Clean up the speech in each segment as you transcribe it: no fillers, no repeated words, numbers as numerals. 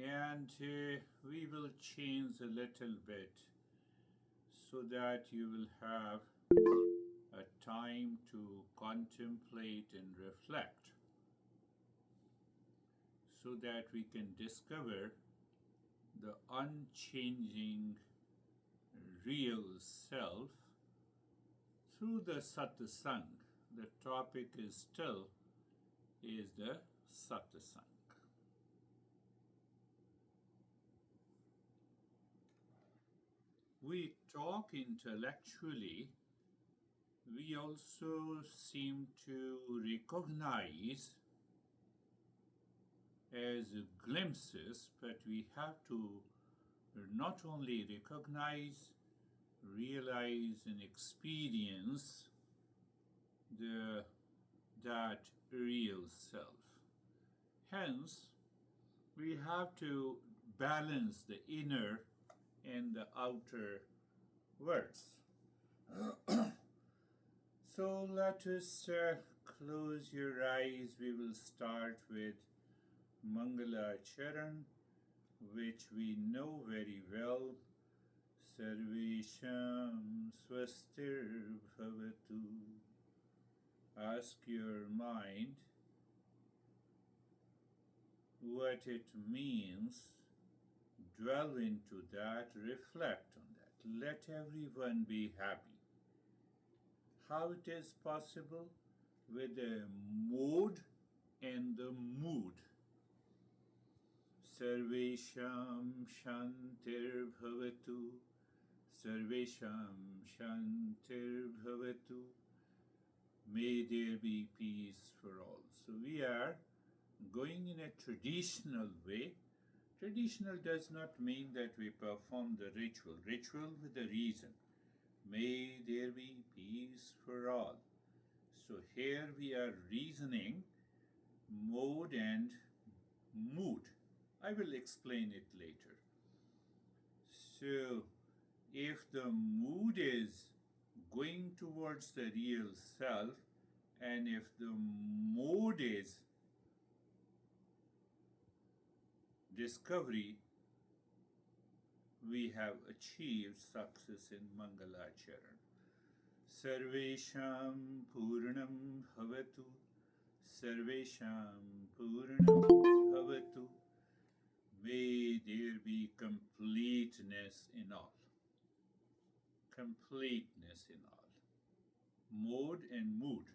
and we will change a little bit so that you will have a time to contemplate and reflect, so that we can discover the unchanging real self through the satsang. The topic is still the satsang. We talk intellectually, we also seem to recognize as glimpses, but we have to not only recognize, realize, and experience that real self. Hence, we have to balance the inner and the outer worlds. So let us close your eyes. We will start with Mangala Charan, which we know very well. Sarvesham swastir bhavatu. Ask your mind what it means, dwell into that, reflect on that. Let everyone be happy. How it is possible? With the mode and the mood. Sarvesham shantir bhavatu. Sarvesham shantir bhavatu. May there be peace for all. So we are going in a traditional way. Traditional does not mean that we perform the ritual. Ritual with a reason. May there be peace for all. So here we are reasoning mode and mood. I will explain it later. So if the mood is going towards the real self, and if the mode is discovery, we have achieved success in Mangalacharan. Sarvesham Purnam Bhavatu. Sarvesham Purnam Bhavatu. May there be completeness in all. Completeness in all. Mode and mood.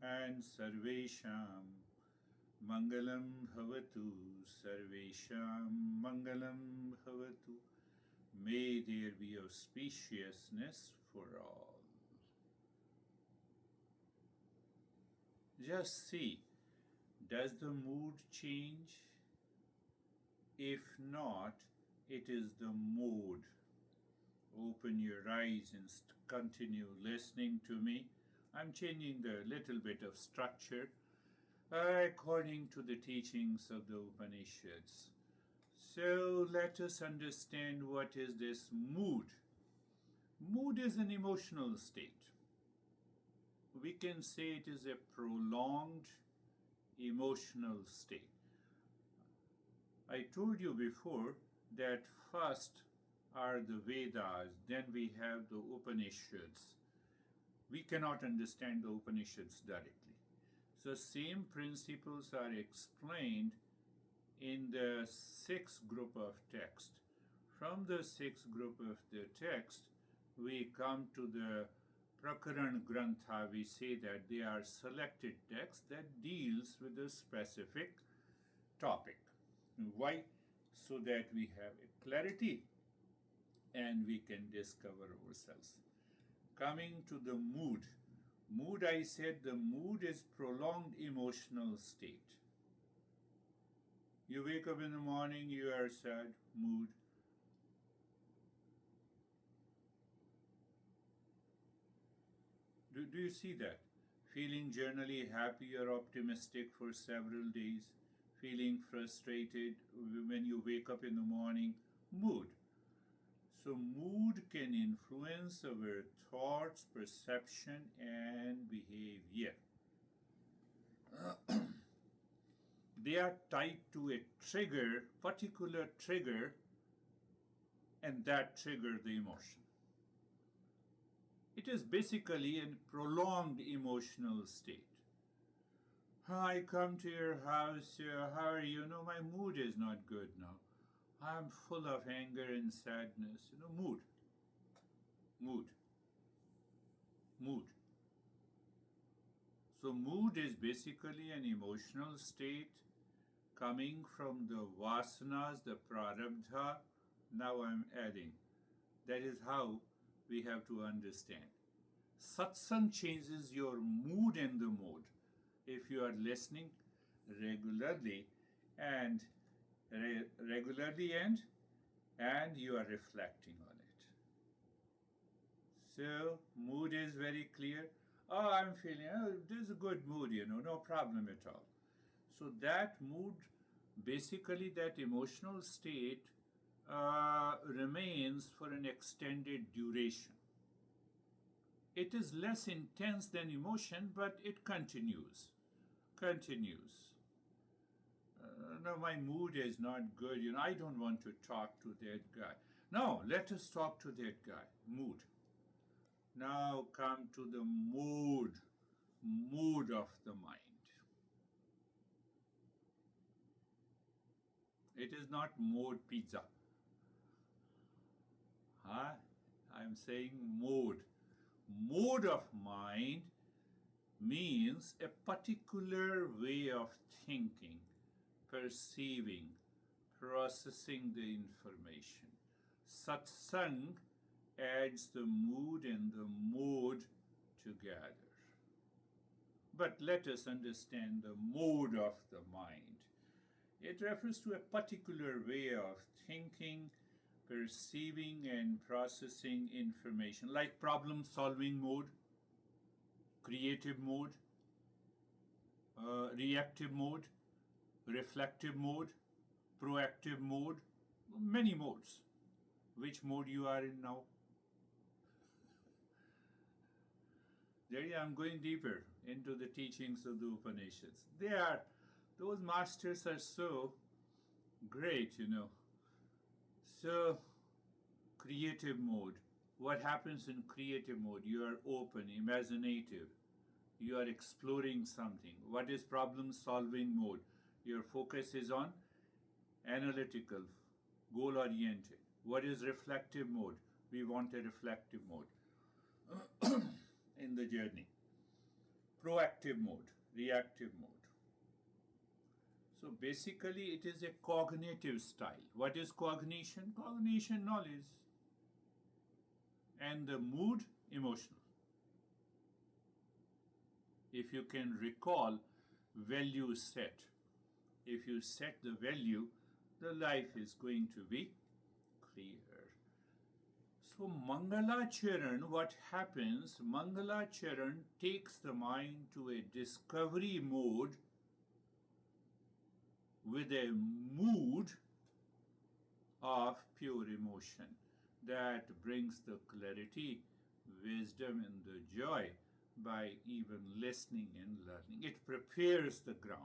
And Sarvesham Mangalam Bhavatu. Sarvesham Mangalam Bhavatu. May there be auspiciousness for all. Just see, does the mood change? If not, it is the mode. Open your eyes and continue listening to me. I'm changing the little bit of structure according to the teachings of the Upanishads. So let us understand what is this mood. Mood is an emotional state. We can say it is a prolonged emotional state. I told you before that first are the Vedas, then we have the Upanishads. We cannot understand the Upanishads directly. So same principles are explained in the sixth group of text. From the sixth group of the text, we come to the Prakaran Grantha. We say that they are selected texts that deals with a specific topic. Why? So that we have a clarity and we can discover ourselves. Coming to the mood. Mood, I said the mood is prolonged emotional state. You wake up in the morning, you are sad, mood. Do you see that? Feeling generally happy or optimistic for several days. Feeling frustrated when you wake up in the morning. Mood. So mood can influence our thoughts, perception, and behavior. They are tied to a trigger, particular trigger, and that trigger the emotion. It is basically a prolonged emotional state. I come to your house, how are you? No, my mood is not good now. I'm full of anger and sadness. Mood, mood, mood. So mood is basically an emotional state coming from the vasanas, the prarabdha. Now I'm adding. That is how we have to understand. Satsang changes your mood and the mode. If you are listening regularly and and you are reflecting on it. So mood is very clear. Oh, I'm feeling, this is a good mood, no problem at all. So that mood, basically that emotional state remains for an extended duration. It is less intense than emotion, but it continues. No, my mood is not good. I don't want to talk to that guy. No, let us talk to that guy. Mood. Now come to the mood of the mind. It is not mode pizza. Huh? I'm saying mode. Mode of mind means a particular way of thinking, perceiving, processing the information. Satsang adds the mood and the mode together. But let us understand the mode of the mind. It refers to a particular way of thinking, perceiving, and processing information, like problem-solving mode, creative mode, reactive mode, reflective mode, proactive mode, many modes. Which mode you are in now? There I'm going deeper into the teachings of the Upanishads. Those masters are so great, So, creative mode. What happens in creative mode? You are open, imaginative. You are exploring something. What is problem solving mode? Your focus is on analytical, goal oriented. What is reflective mode? We want a reflective mode in the journey. Proactive mode, reactive mode. So basically it is a cognitive style. What is cognition? Cognition, knowledge. And the mood, emotional. If you can recall, value set. If you set the value, the life is going to be clear. So Mangalacharan, what happens? Mangalacharan takes the mind to a discovery mode with a mood of pure emotion that brings the clarity, wisdom, and the joy by even listening and learning. It prepares the ground.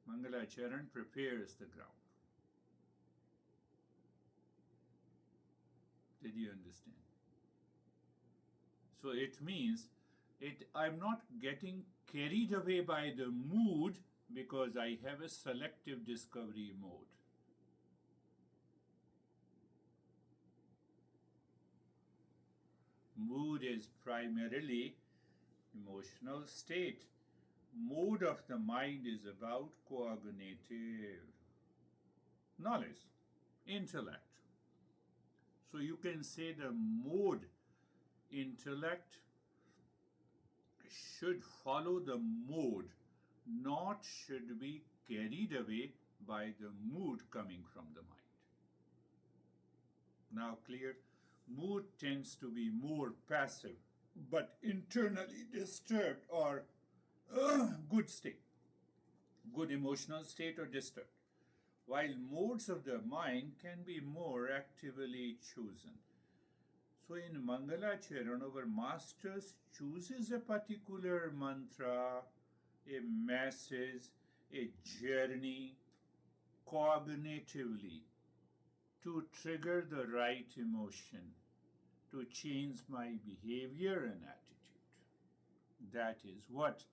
Mangalacharan prepares the ground. Did you understand? So it means I'm not getting carried away by the mood because I have a selective discovery mode. Mood is primarily emotional state. Mode of the mind is about cognitive knowledge, intellect. So you can say the mode, intellect, should follow the mode, not should be carried away by the mood coming from the mind. Now clear? Mood tends to be more passive, but internally disturbed or good state, good emotional state or disturbed. While modes of the mind can be more actively chosen. So in Mangalacharan, our masters chooses a particular mantra, a message, a journey cognitively to trigger the right emotion, to change my behavior and attitude. That is what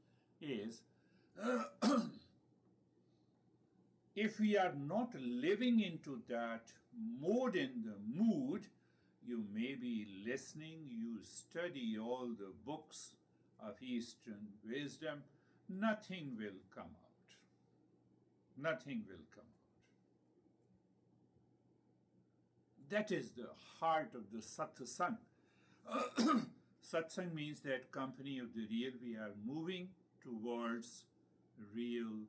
is. If we are not living into that mode and the mood, you may be listening, you study all the books of Eastern wisdom, nothing will come out. Nothing will come out. That is the heart of the satsang. Satsang means that company of the real. We are moving towards real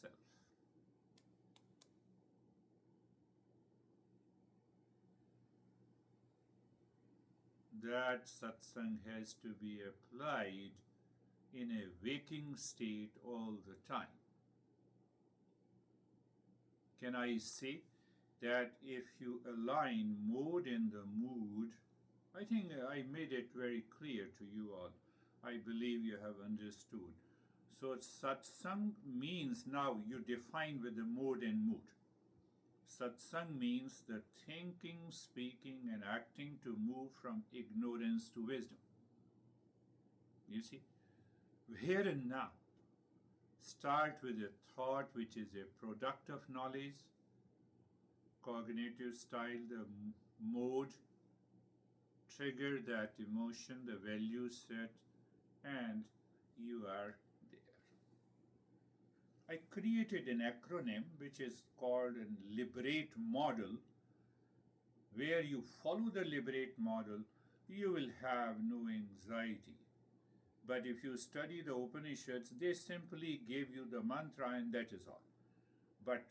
self. That satsang has to be applied in a waking state all the time. Can I say that if you align mode and the mood, I think I made it very clear to you all. I believe you have understood. So satsang means, now you define with the mode and mood. Satsang means the thinking, speaking, and acting to move from ignorance to wisdom. You see, here and now, start with a thought which is a product of knowledge, cognitive style, the mode, trigger that emotion, the value set, and you are there. I created an acronym which is called a Liberate model. Where you follow the Liberate model, you will have no anxiety. But if you study the Upanishads, they simply give you the mantra and that is all. But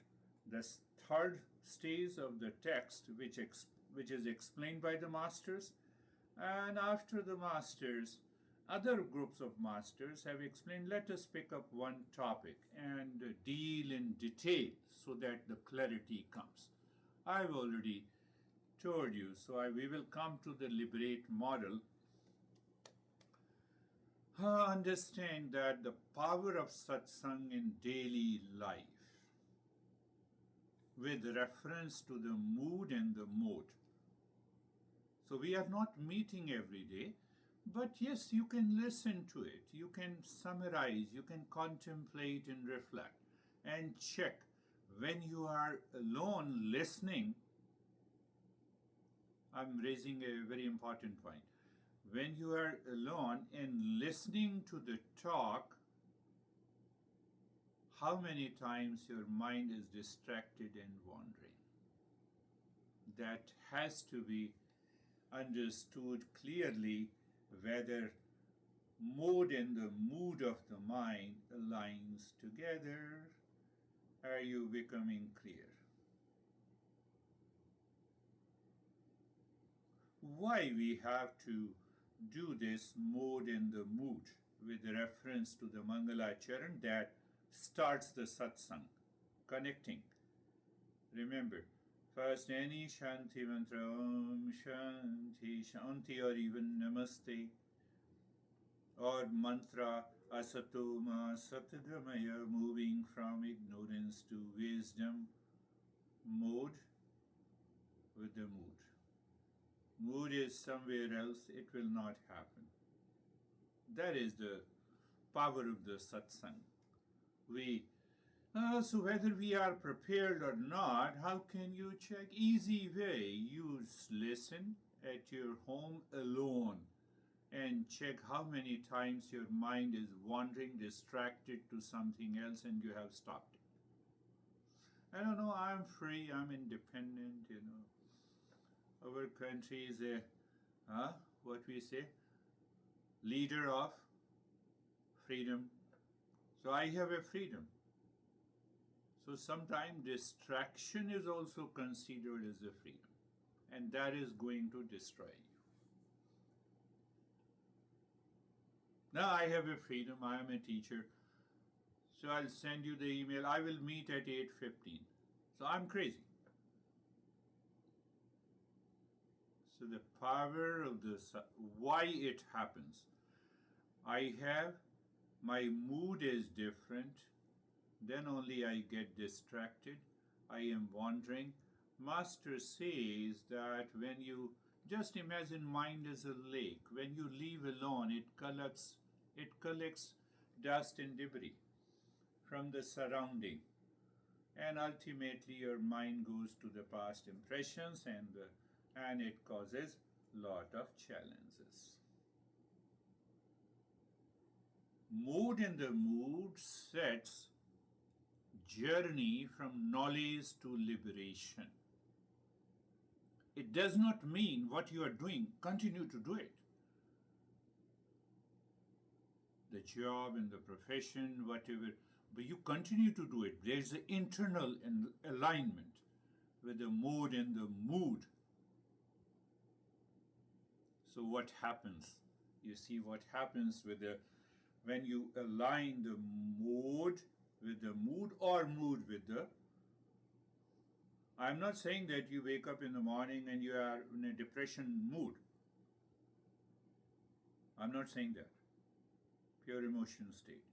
the third stage of the text, which is explained by the masters, and after the masters, other groups of masters have explained, let us pick up one topic and deal in detail so that the clarity comes. I've already told you, so we will come to the Liberate model. Understand that the power of satsang in daily life with reference to the mood and the mode. So we are not meeting every day, but yes, you can listen to it, you can summarize, you can contemplate and reflect and check. When you are alone listening, I'm raising a very important point. When you are alone and listening to the talk, how many times your mind is distracted and wandering? That has to be understood clearly, whether mode and the mood of the mind aligns together. Are you becoming clear? Why we have to do this mode and the mood with reference to the Mangalacharan that starts the satsang, connecting. Remember, first any Shanti mantra, Om Shanti, Shanti, or even Namaste, or mantra Asatoma Satgamaya, moving from ignorance to wisdom, mode with the mood. Mood is somewhere else, it will not happen. That is the power of the satsang. So whether we are prepared or not, how can you check? Easy way. You listen at your home alone and check how many times your mind is wandering, distracted to something else, and you have stopped it. I don't know, I'm free, I'm independent, you know. Our country is a, what we say, leader of freedom. So I have a freedom. So sometimes distraction is also considered as a freedom, and that is going to destroy you. Now I have a freedom, I am a teacher, so I'll send you the email, I will meet at 8:15. So I'm crazy. So the power of this, why it happens. I have, my mood is different, then only I get distracted. I am wandering. Master says that when you just imagine mind as a lake, when you leave alone, it collects dust and debris from the surrounding, and ultimately your mind goes to the past impressions, and it causes lot of challenges. Mood in the mood sets journey from knowledge to liberation. It does not mean what you are doing, continue to do it. The job and the profession, whatever, but you continue to do it. There's an internal alignment with the mood and the mood. So what happens? You see what happens when you align the mood with the mood, or mood with the. I'm not saying that you wake up in the morning and you are in a depression mood. I'm not saying that. Pure emotion state.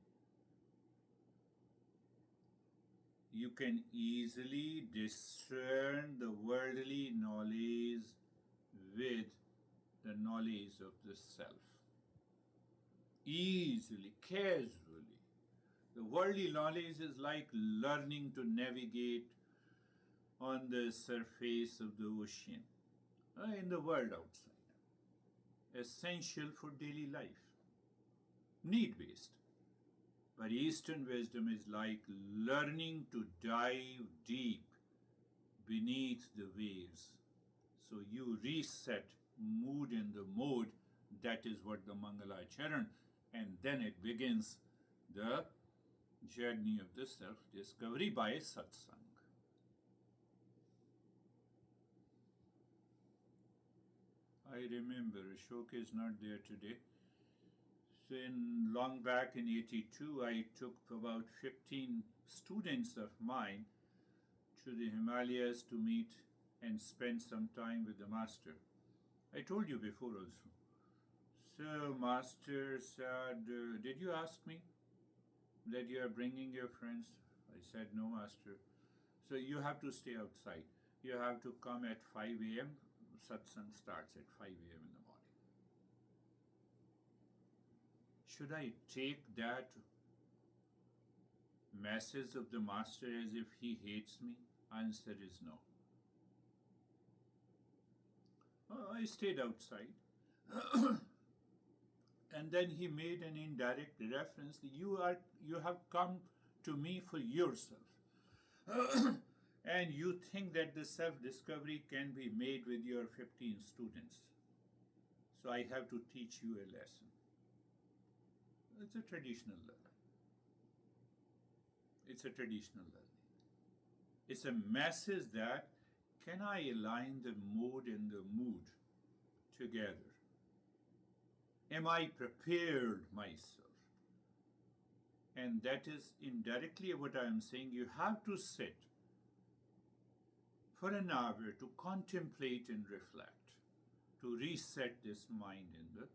You can easily discern the worldly knowledge with the knowledge of the self. Easily, casually. The worldly knowledge is like learning to navigate on the surface of the ocean, in the world outside. Essential for daily life. Need-based. But Eastern wisdom is like learning to dive deep beneath the waves. So you reset mood in the mode. That is what the Mangalacharan, and then it begins the journey of the self-discovery by satsang. I remember Ashok is not there today. So long back in 82, I took about 15 students of mine to the Himalayas to meet and spend some time with the master. I told you before also. So master said, did you ask me that you are bringing your friends? I said, no, master. So you have to stay outside. You have to come at 5 a.m. Satsang starts at 5 a.m. in the morning. Should I take that message of the master as if he hates me? Answer is no. I stayed outside. And then he made an indirect reference. You have come to me for yourself. And you think that the self-discovery can be made with your 15 students. So I have to teach you a lesson. It's a traditional learning. It's a traditional learning. It's a message that, can I align the mode and the mood together? Am I prepared myself? And that is indirectly what I am saying. You have to sit for an hour to contemplate and reflect, to reset this mind and the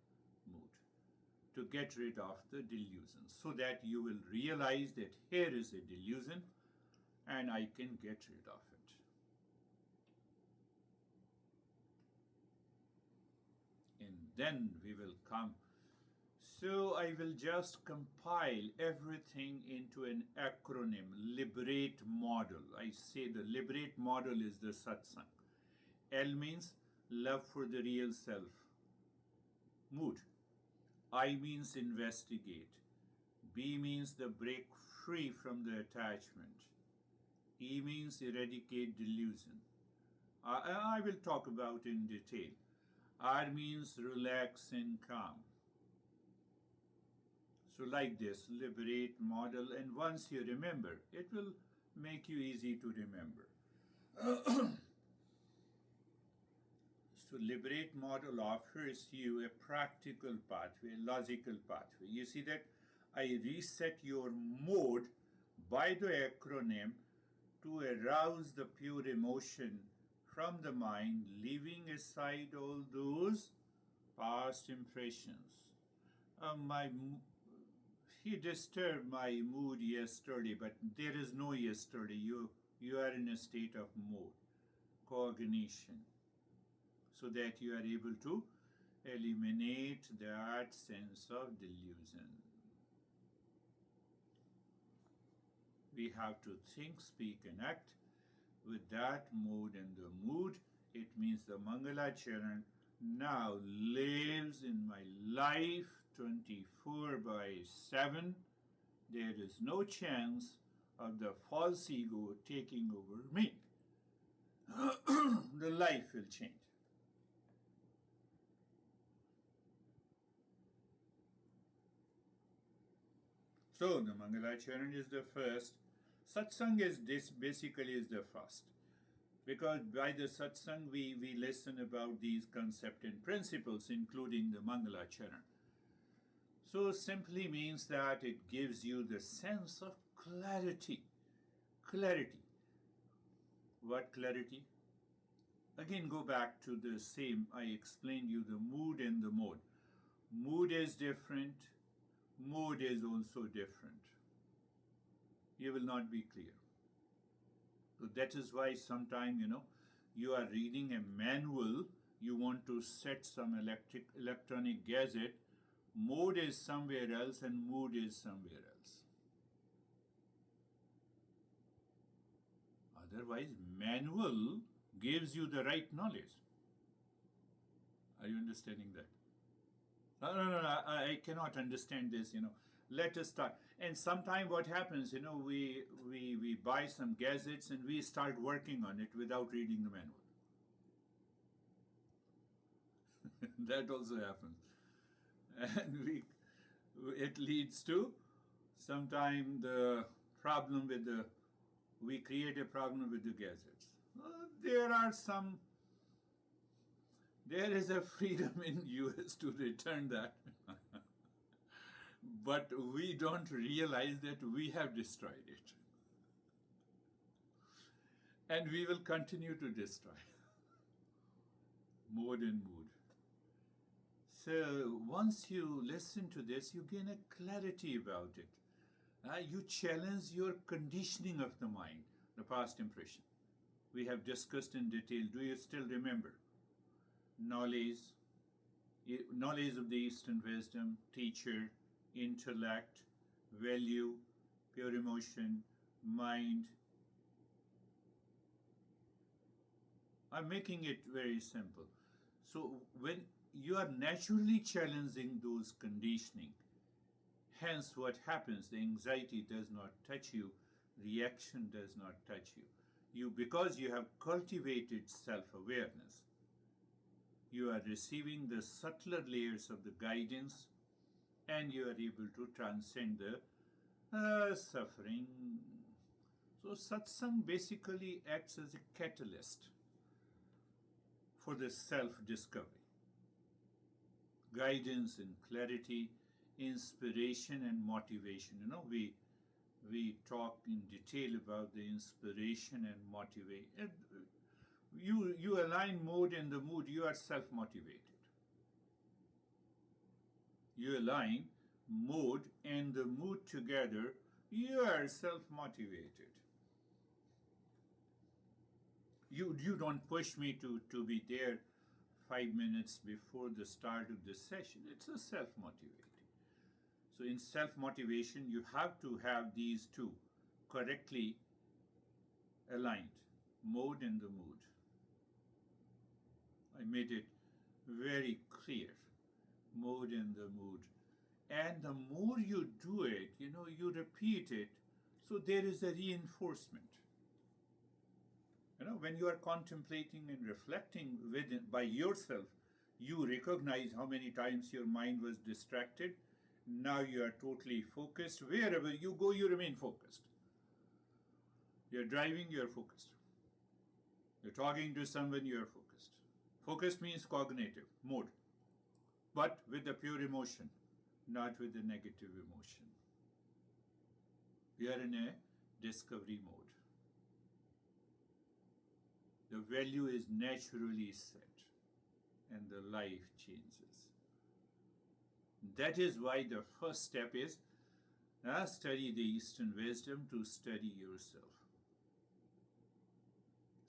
mood, to get rid of the delusion, so that you will realize that here is a delusion and I can get rid of it. And then we will come. So I will just compile everything into an acronym, Liberate Model. I say the Liberate Model is the satsang. L means love for the real self, mood. I means investigate. B means the break free from the attachment. E means eradicate delusion. I will talk about in detail. R means relax and calm. So like this, liberate model, and once you remember, it will make you easy to remember. So liberate model offers you a practical pathway, a logical pathway. You see that I reset your mode by the acronym to arouse the pure emotion from the mind, leaving aside all those past impressions. My he disturbed my mood yesterday, but there is no yesterday. You are in a state of mode, cognition, so that you are able to eliminate that sense of delusion. We have to think, speak, and act with that mode and the mood. It means the Mangalacharan now lives in my life 24/7. There is no chance of the false ego taking over me. The life will change. So the Mangalacharan is the first. Satsang is this basically is the first. Because by the satsang we listen about these concepts and principles, including the Mangalacharan. So simply means that it gives you the sense of clarity. Clarity. What clarity? Again, go back to the same. I explained you the mood and the mode. Mood is different. Mode is also different. You will not be clear. So that is why sometimes, you are reading a manual, you want to set some electronic gadget, mode is somewhere else and mood is somewhere else. Otherwise, manual gives you the right knowledge. Are you understanding that? No, I cannot understand this, Let us start. And sometimes what happens, we buy some gadgets and we start working on it without reading the manual. That also happens. And it leads to sometimes the problem with we create a problem with the gadgets. There is a freedom in US to return that. But we don't realize that we have destroyed it. And we will continue to destroy. Mode and mood. So once you listen to this, you gain a clarity about it. You challenge your conditioning of the mind, the past impression. We have discussed in detail. Do you still remember? Knowledge of the Eastern wisdom, teacher, intellect, value, pure emotion, mind. I'm making it very simple. So when you are naturally challenging those conditioning, hence what happens, the anxiety does not touch you, reaction does not touch you. Because you have cultivated self-awareness, you are receiving the subtler layers of the guidance and you are able to transcend the suffering. So satsang basically acts as a catalyst for the self-discovery. Guidance and clarity, inspiration and motivation. We talk in detail about the inspiration and motivation. You align mode and the mood, you are self-motivated. You align mode and the mood together, you are self-motivated. You don't push me to be there 5 minutes before the start of the session. It's a self-motivated. So in self-motivation, you have to have these two correctly aligned, mode and the mood. I made it very clear, mode and the mood. And the more you do it, you repeat it, so there is a reinforcement. When you are contemplating and reflecting by yourself, you recognize how many times your mind was distracted. Now you are totally focused. Wherever you go, you remain focused. You're driving, you're focused. You're talking to someone, you're focused. Focused means cognitive, mode. But with the pure emotion, not with the negative emotion. We are in a discovery mode. The value is naturally set and the life changes. That is why the first step is Study the Eastern wisdom to study yourself.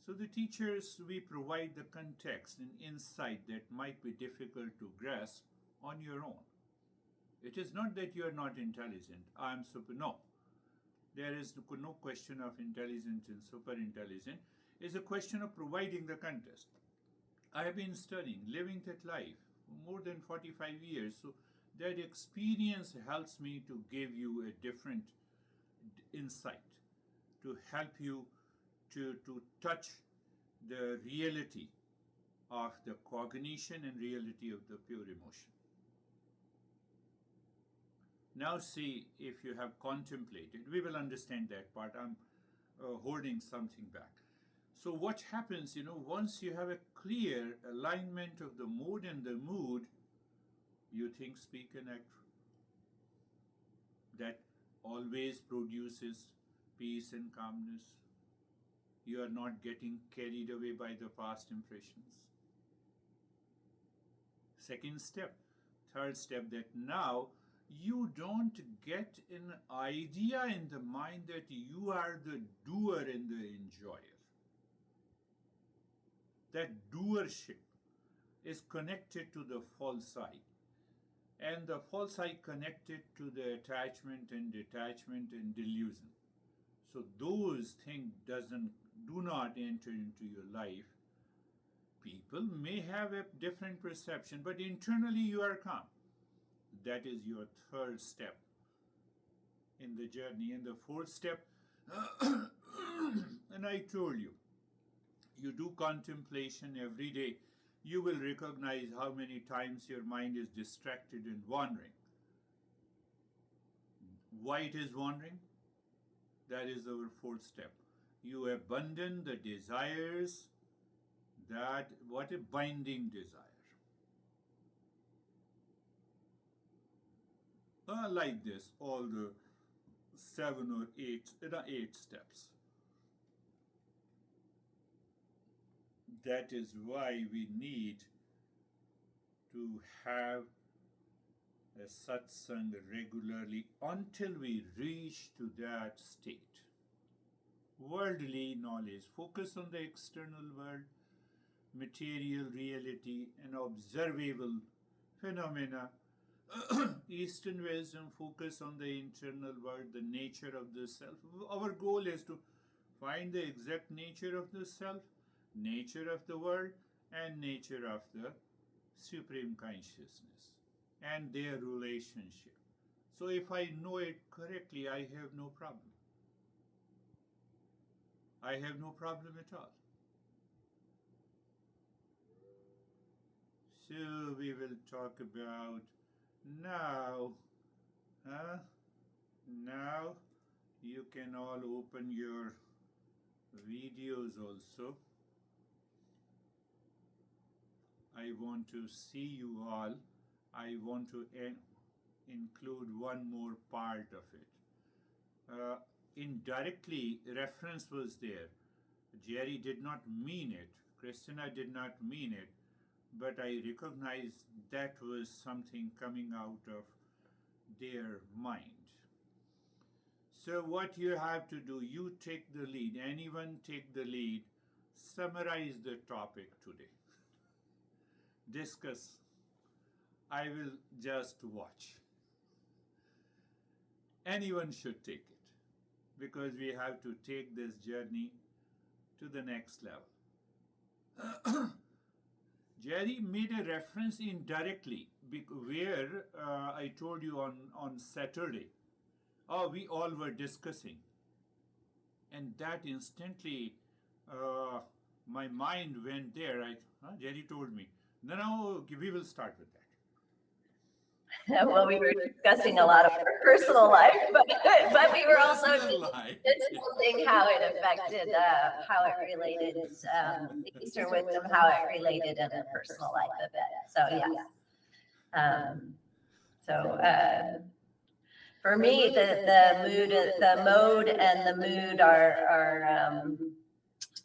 So the teachers, we provide the context and insight that might be difficult to grasp on your own. It is not that you are not intelligent. I am super. No, there is no question of intelligent and super intelligent. It's a question of providing the context. I have been studying, living that life for more than 45 years. So that experience helps me to give you a different insight, to help you to touch the reality of the cognition and reality of the pure emotion. Now see if you have contemplated, we will understand that part. I'm holding something back. So what happens, once you have a clear alignment of the mode and the mood, you think, speak, and act. That always produces peace and calmness. You are not getting carried away by the past impressions. Second step, third step, that now you don't get an idea in the mind that you are the doer and the enjoyer. That doership is connected to the false I, and the false I connected to the attachment and detachment and delusion. So those things do not enter into your life. People may have a different perception, but internally you are calm. That is your third step in the journey. And the fourth step, and I told you, you do contemplation every day, you will recognize how many times your mind is distracted and wandering. Why it is wandering? That is our fourth step. You abandon the desires, what a binding desire. Like this, all the 7 or 8 steps. That is why we need to have a satsang regularly until we reach to that state. Worldly knowledge, focus on the external world, material reality, and observable phenomena. Eastern wisdom, focus on the internal world, the nature of the self. Our goal is to find the exact nature of the self, nature of the world, and nature of the supreme consciousness and their relationship. So if I know it correctly, I have no problem. I have no problem at all. So we will talk about now. Now you can all open your videos also. I want to see you all. I want to include one more part of it. Indirectly, reference was there. Jerry did not mean it. Christina did not mean it. But I recognize that was something coming out of their mind. So what you have to do, you take the lead. Anyone take the lead. Summarize the topic today. Discuss. I will just watch. Anyone should take it, because we have to take this journey to the next level. Jerry made a reference indirectly, where I told you on Saturday. We all were discussing. And that instantly, my mind went there. Jerry told me, no, we will start with that. Well, we were discussing a lot of our personal life, but we were also discussing how it affected, how it related, the Eastern wisdom, how it related in the personal life a bit. So yes. For me, the mode and the mood are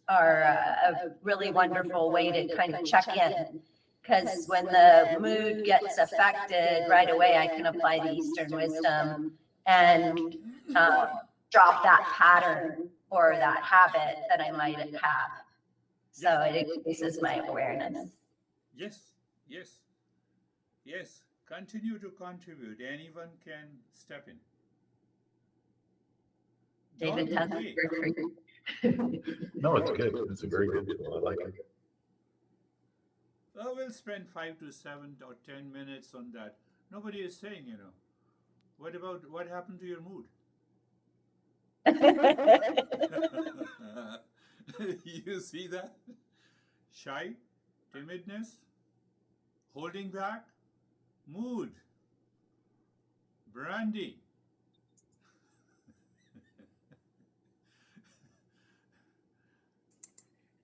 a really wonderful way to kind of check in. Because when the mood gets affected right away, I can apply the Eastern wisdom and drop that pattern or that habit that I might have. So it increases my awareness. Yes, yes, yes. Continue to contribute. Anyone can step in. David, Don't has wait. for you. No, it's good. It's a very good tool. I like it. Oh, we'll spend 5 to 7 or 10 minutes on that. Nobody is saying, what about what happened to your mood? You see that? Shy, timidness, holding back, mood, brandy.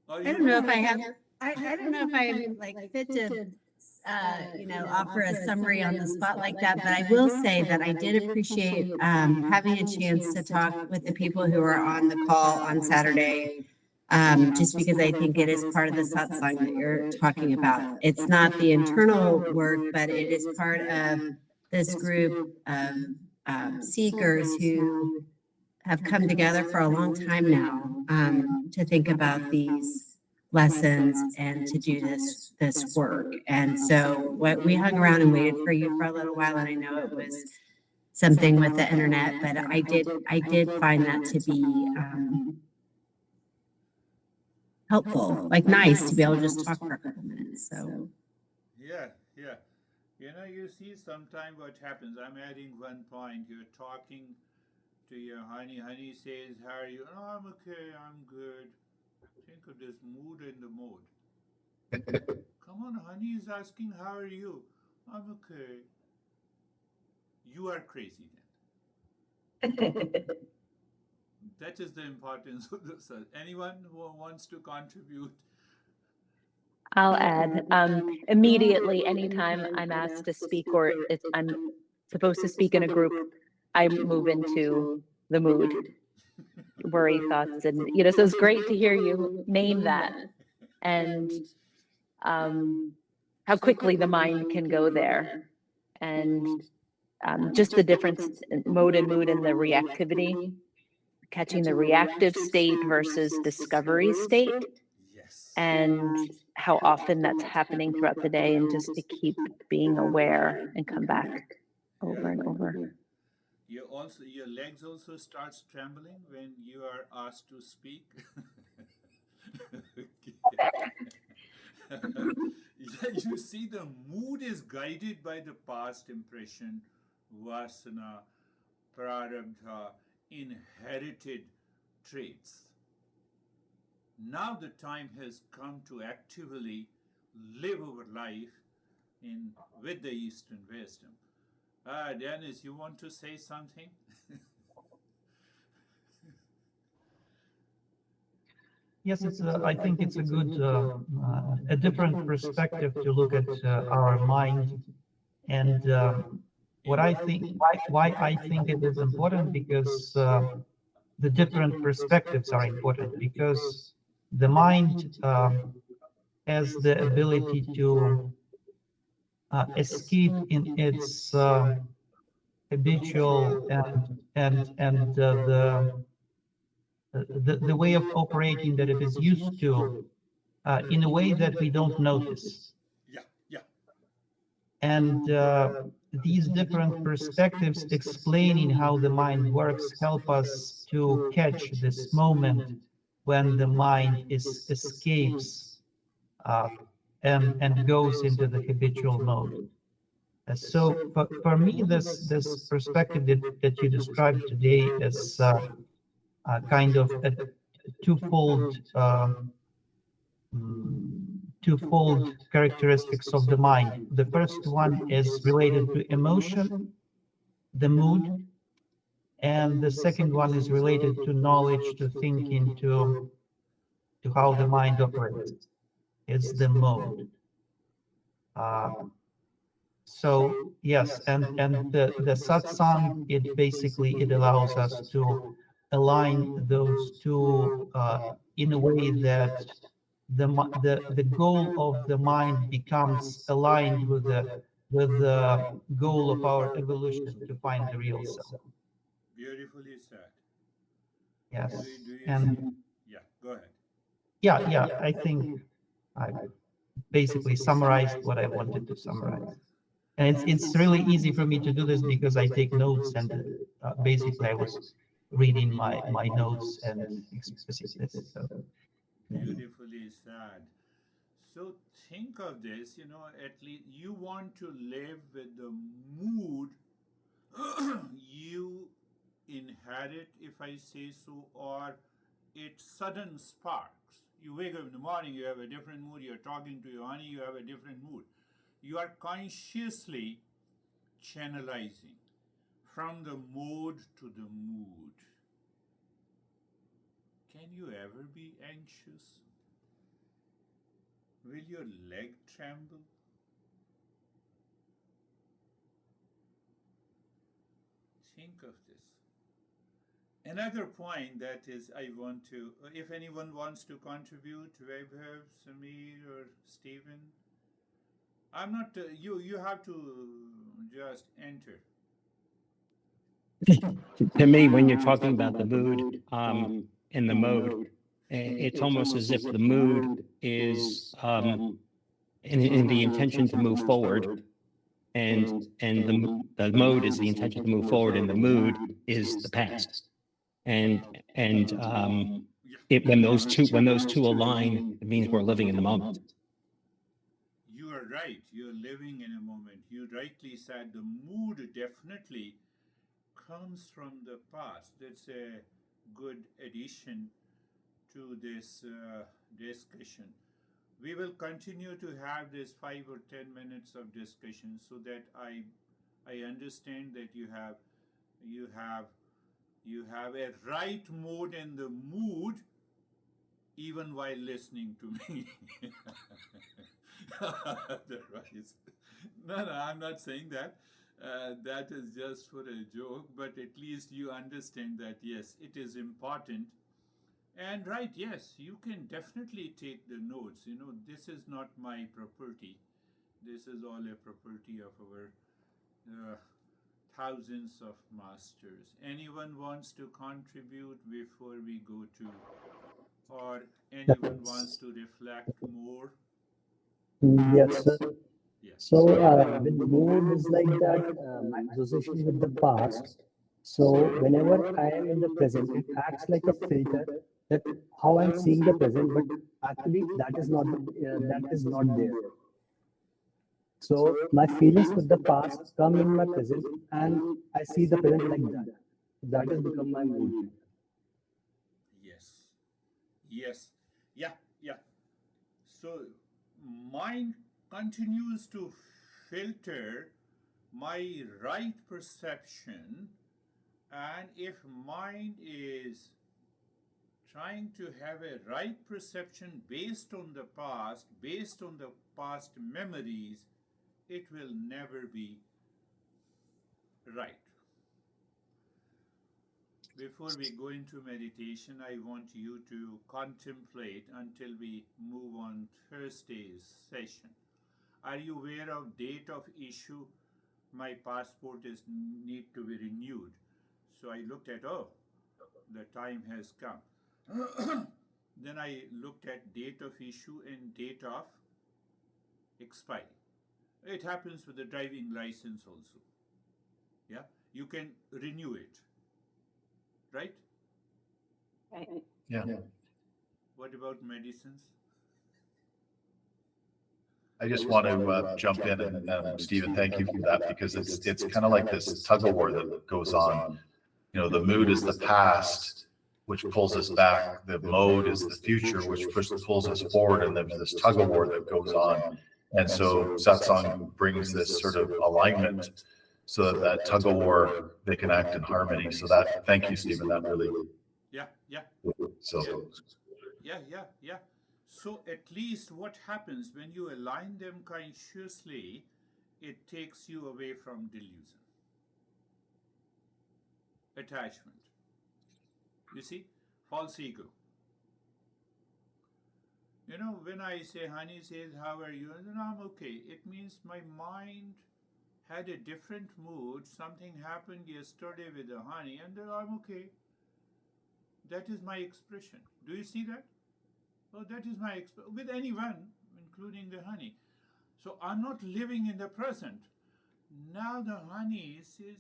I don't know if I have. I don't know if I'm like fit to, offer a summary on the spot like that. But I will say that I did appreciate having a chance to talk with the people who are on the call on Saturday. Just because I think it is part of the satsang that you're talking about. It's not the internal work, but it is part of this group of seekers who have come together for a long time now to think about these lessons and to do this work. And so what we hung around and waited for you for a little while, and I know it was something with the internet, but I did find that to be helpful, like nice to be able to just talk for a couple minutes. So Yeah. You see sometime what happens. I'm adding one point. You're talking to your honey. Honey says, how are you? Oh, I'm okay, I'm good. Think of this mood in the mode. Come on, honey is asking, how are you? I'm okay. You are crazy then. That is the importance of the self. Anyone who wants to contribute? I'll add. Immediately, anytime I'm asked to speak or I'm supposed to speak in a group, I move into the mood, worry thoughts, and so it's great to hear you name that, and how quickly the mind can go there, and just the difference in mode and mood and the reactivity, catching the reactive state versus discovery state. Yes. And how often that's happening throughout the day, and just to keep being aware and come back over and over. Your legs also starts trembling when you are asked to speak. Yeah, you see, the mood is guided by the past impression, vasana, prarabdha, inherited traits. Now the time has come to actively live our life with the Eastern wisdom. Dennis, you want to say something? Yes, I think it's a good, a different perspective to look at our mind, and what I think, why I think it is important, because the different perspectives are important, because the mind has the ability to escape in its habitual and the way of operating that it is used to, in a way that we don't notice. Yeah. And these different perspectives explaining how the mind works help us to catch this moment when the mind escapes and goes into the habitual mode. So for me, this perspective that you described today is kind of a twofold twofold characteristics of the mind. The first one is related to emotion, the mood, and the second one is related to knowledge, to thinking, to how the mind operates. It's the mode. So yes, and the satsang, it basically it allows us to align those two in a way that the goal of the mind becomes aligned with the goal of our evolution to find the real self. Beautifully said. Yes. Do you And see? Yeah, go ahead. yeah, I think I basically summarized what I wanted to summarize. And it's really easy for me to do this because I take notes, and basically I was reading my notes and expressing this. So Beautifully said. So think of this, at least you want to live with the mood you inherit, if I say so, or it sudden sparks. You wake up in the morning, you have a different mood, you're talking to your honey, you have a different mood. You are consciously channelizing from the mode to the mood. Can you ever be anxious? Will your leg tremble? Think of this. Another point that is, I want to, if anyone wants to contribute, Vaibhav, Samir, or Stephen, I'm not, you have to just enter. To me, when you're talking about the mood and the mode, it's almost as if the mood is in the intention to move forward, and the mode is the intention to move forward, and the mood is the past. And when those two align, it means we're living in the moment. You are right. You're living in a moment. You rightly said the mood definitely comes from the past. That's a good addition to this discussion. We will continue to have this 5 or 10 minutes of discussion so that I understand that you have a right mode in the mood even while listening to me. Otherwise, no, I'm not saying that. That is just for a joke, but at least you understand that yes, it is important. And right, yes, you can definitely take the notes. This is not my property. This is all a property of our thousands of masters. Anyone wants to contribute before we go to, or anyone wants to reflect more? Yes, sir. Yes. So, with mood is like that, my association with the past. So, whenever I am in the present, it acts like a filter that how I'm seeing the present, but actually that is not there. So, my feelings with the past come in my present, and I see the present like that. That has become my mood. Yes. Yes. Yeah. Yeah. So mind continues to filter my right perception, and if mind is trying to have a right perception based on the past, based on the past memories, it will never be right. Before we go into meditation, I want you to contemplate until we move on Thursday's session. Are you aware of date of issue? My passport is need to be renewed. So I looked at, oh, the time has come. Then I looked at date of issue and date of expiry. It happens with the driving license also. Yeah, you can renew it, right? Right. Yeah. What about medicines? I just want to jump in and Stephen, thank you for that, because it's kind of like this tug of war that goes on. The mood is the past, which pulls us back. The mode is the future, which pulls us forward, and there's this tug of war that goes on. And so satsang brings this sort of alignment so that tug of war, they can act in harmony. So that, thank you, Stephen, that really. Yeah, yeah. So. Yeah. So at least what happens when you align them consciously, it takes you away from delusion, attachment. You see, false ego. When I say, honey says, how are you? And then I'm okay. It means my mind had a different mood. Something happened yesterday with the honey, and then I'm okay. That is my expression. Do you see that? Oh, that is my expression with anyone, including the honey. So I'm not living in the present. Now the honey says,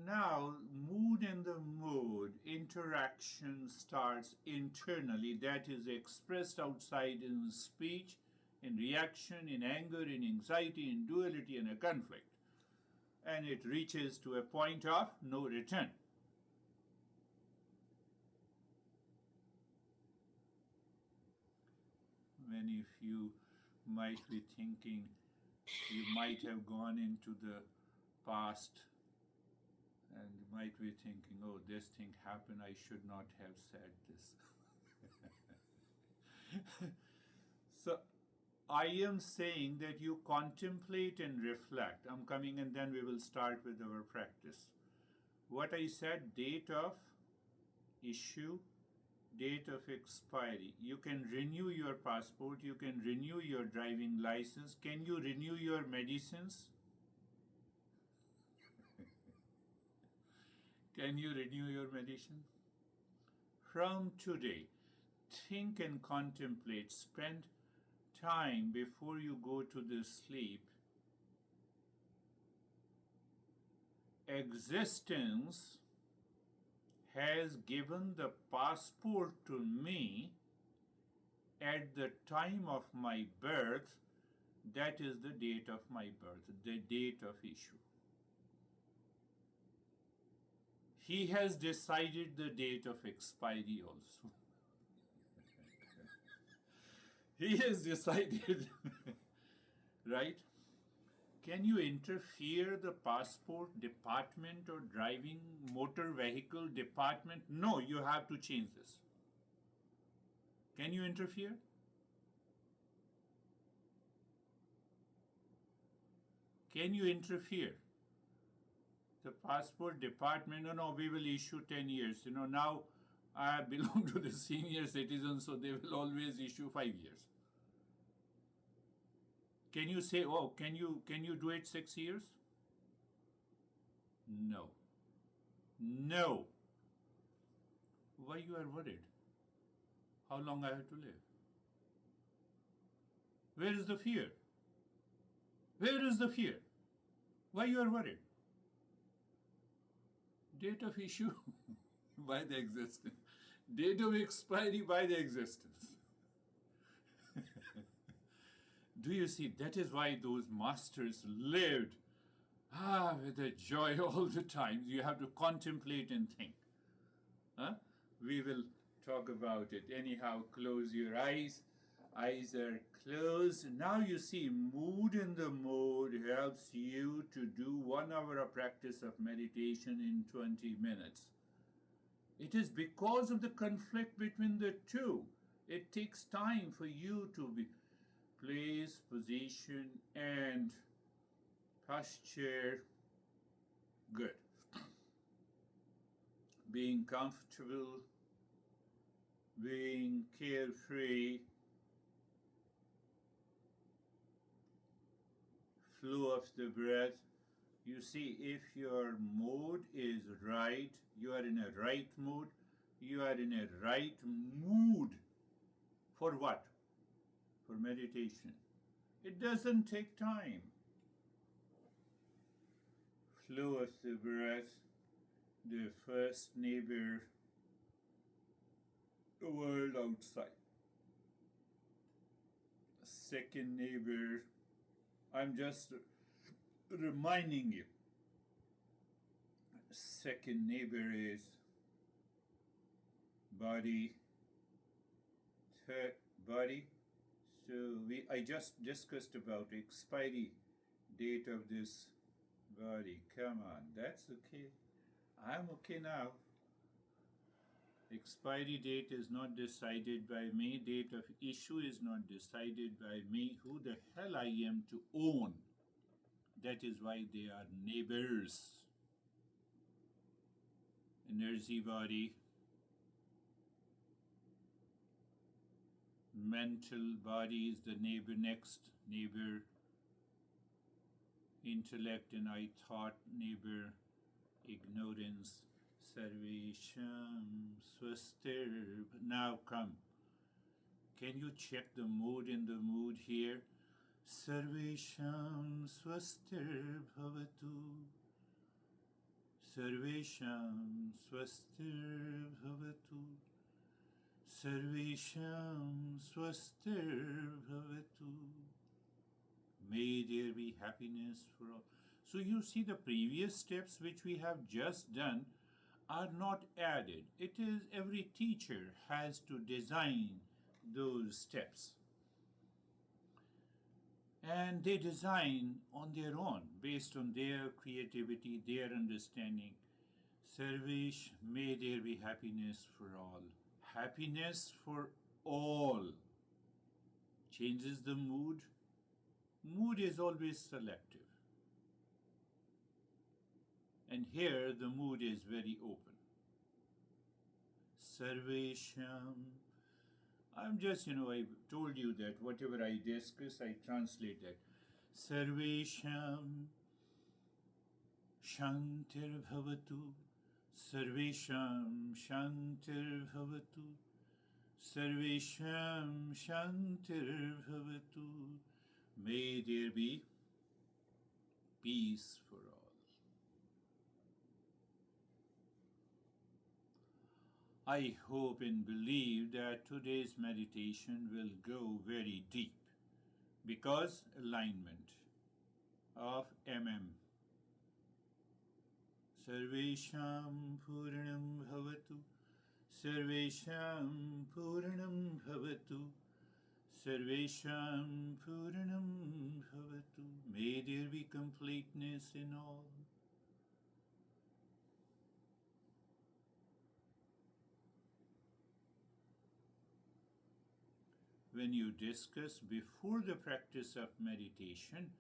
now mood and the mood interaction starts internally. That is expressed outside in speech, in reaction, in anger, in anxiety, in duality, and a conflict. And it reaches to a point of no return. Many of you might be thinking you might have gone into the past and might be thinking, oh, this thing happened, I should not have said this. So I am saying that you contemplate and reflect. I'm coming and then we will start with our practice. What I said, date of issue, date of expiry. You can renew your passport, you can renew your driving license. Can you renew your medicines? Can you renew your medicine? From today, think and contemplate. Spend time before you go to the sleep. Existence has given the passport to me at the time of my birth. That is the date of my birth, the date of issue. He has decided the date of expiry also. He has decided, right? Can you interfere the passport department or driving motor vehicle department? No, you have to change this. Can you interfere? Can you interfere? The passport department, no, we will issue 10 years. Now I belong to the senior citizens, so they will always issue 5 years. Can you say, oh, can you do it 6 years? No. No. Why you are worried? How long I have to live? Where is the fear? Where is the fear? Why you are worried? Date of issue by the existence. Date of expiry by the existence. Do you see? That is why those masters lived with a joy all the time. You have to contemplate and think. We will talk about it. Anyhow, close your eyes. Eyes are closed. Now you see, mood in the mode helps you to do 1 hour of practice of meditation in 20 minutes. It is because of the conflict between the two. It takes time for you to be place, position, and posture. Good. Being comfortable, being carefree, flow of the breath. You see, if your mode is right, you are in a right mood, you are in a right mood. For what? For meditation. It doesn't take time. Flow of the breath, the first neighbor, the world outside. Second neighbor, I'm just reminding you. Second neighbor is body, third body. So I just discussed about expiry date of this body. Come on, that's okay. I'm okay now. Expiry date is not decided by me. Date of issue is not decided by me. Who the hell I am to own? That is why they are neighbors. Energy body, mental body is the neighbor, next neighbor. intellect and I thought neighbor ignorance. Sarvesham swastir. Now come. Can you check the mood in the mood here? Sarvesham swastir bhavatu. Sarvesham swastir bhavatu. Sarvesham swastir bhavatu. May there be happiness for all. So you see the previous steps which we have just done are not added. It is every teacher has to design those steps. And they design on their own based on their creativity, their understanding. Sarvesh, may there be happiness for all. Happiness for all changes the mood. Mood is always selective. And here the mood is very open. Sarvesham. I'm just, I told you that whatever I discuss, I translate that. Sarvesham Shantir Bhavatu. Sarvesham Shantir Bhavatu. Sarvesham Shantir Bhavatu. May there be peace for all. I hope and believe that today's meditation will go very deep because alignment of Sarvesham Purnam Bhavatu. Sarvesham Purnam Bhavatu. Sarvesham Purnam Bhavatu. May there be completeness in all. When you discuss before the practice of meditation,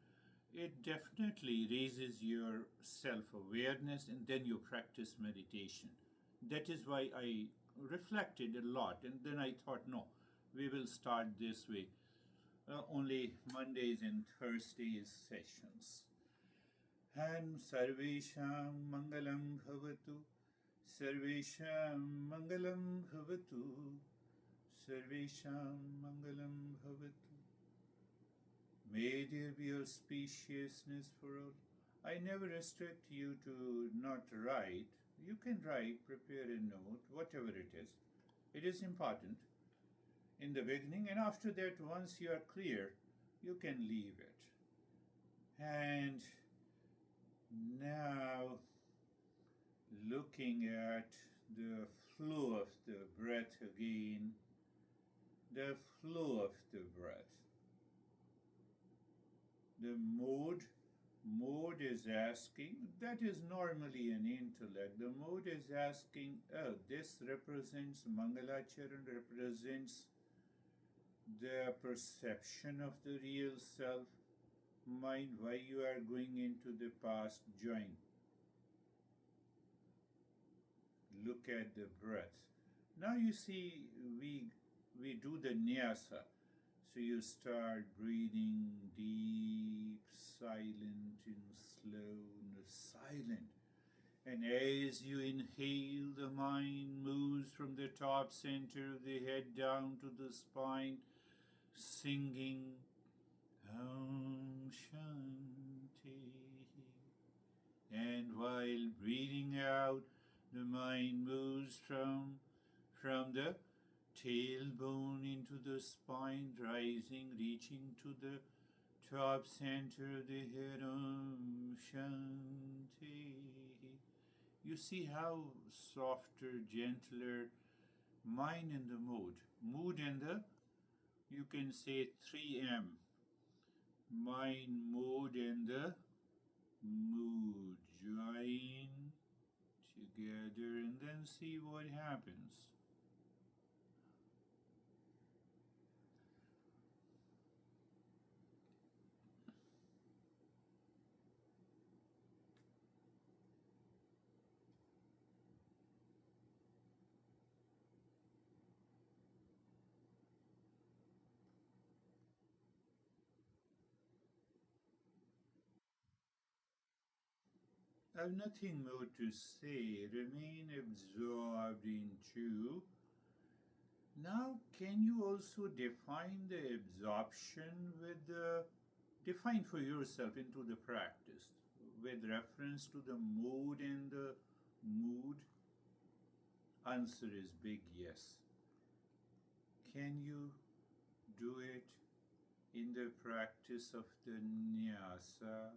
it definitely raises your self-awareness and then you practice meditation. That is why I reflected a lot and then I thought, no, we will start this way. Only Mondays and Thursdays sessions. And Sarvesham Mangalam Bhavatu. Sarvesham Mangalam Bhavatu. Sarvesham Mangalam Bhavatu. May there be auspiciousness for all. I never restrict you to not write. You can write, prepare a note, whatever it is. It is important in the beginning, and after that, once you are clear, you can leave it. And now, looking at the flow of the breath again, the flow of the breath. The mode is asking, that is normally an intellect. The mode is asking, oh, this represents, Mangalacharan represents the perception of the real self. Mind, why you are going into the past, join. Look at the breath. Now you see, we do the nyasa. So you start breathing deep, silent and slow and silent. And as you inhale, the mind moves from the top center of the head down to the spine, singing Om Shanti. And while breathing out, the mind moves from the tailbone into the spine, rising, reaching to the top center of the head. Om Shanti. You see how softer, gentler mind and the mood. Mood and the, you can say 3M. Mind, mood and the mood. Join together and then see what happens. I have nothing more to say. Remain absorbed into. Now, can you also define the absorption with the define for yourself into the practice with reference to the mood and the mood? Answer is big yes. Can you do it in the practice of the nyasa?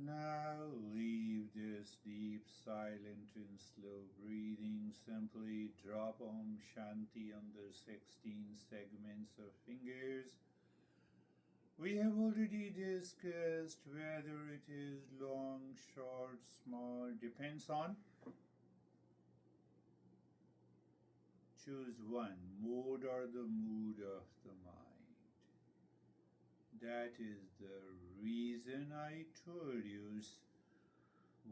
Now leave this deep, silent, and slow breathing. Simply drop Om Shanti on the 16 segments of fingers. We have already discussed whether it is long, short, small, depends on. Choose one, mode or the mood of the mind. That is the reason I told you.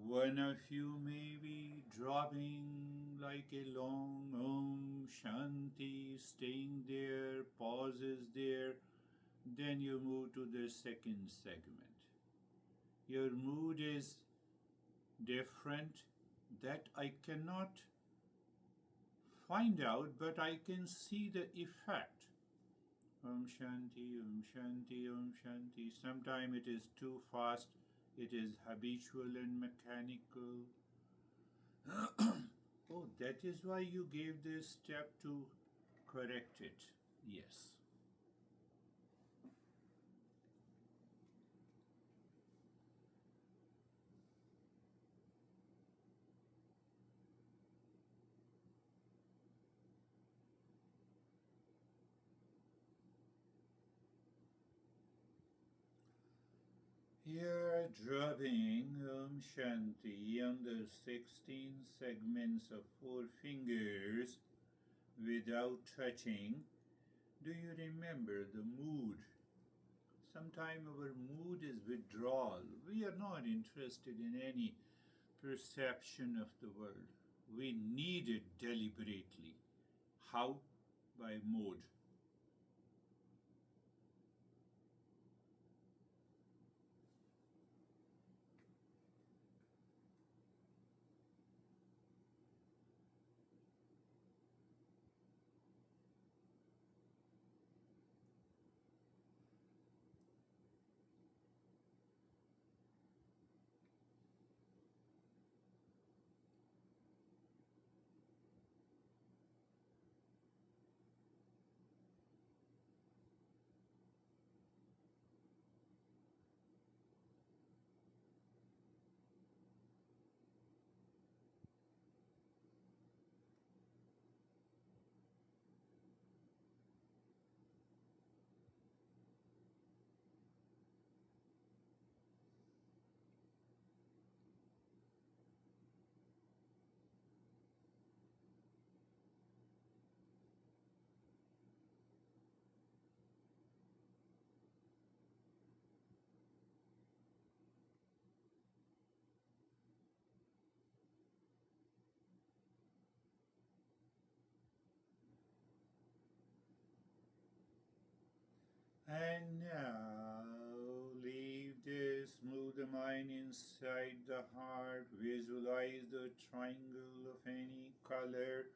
One of you may be dropping like a long Om Shanti, staying there, pauses there, then you move to the second segment. Your mood is different, that I cannot find out, but I can see the effect. Om Shanti, Om Shanti, Om Shanti. Sometimes it is too fast, it is habitual and mechanical. Oh, that is why you gave this step to correct it. Yes. Here, dropping Om Shanti on the 16 segments of 4 fingers without touching. Do you remember the mood? Sometimes our mood is withdrawal. We are not interested in any perception of the world. We need it deliberately. How? By mode. And now leave this smooth the mind inside the heart. Visualize the triangle of any color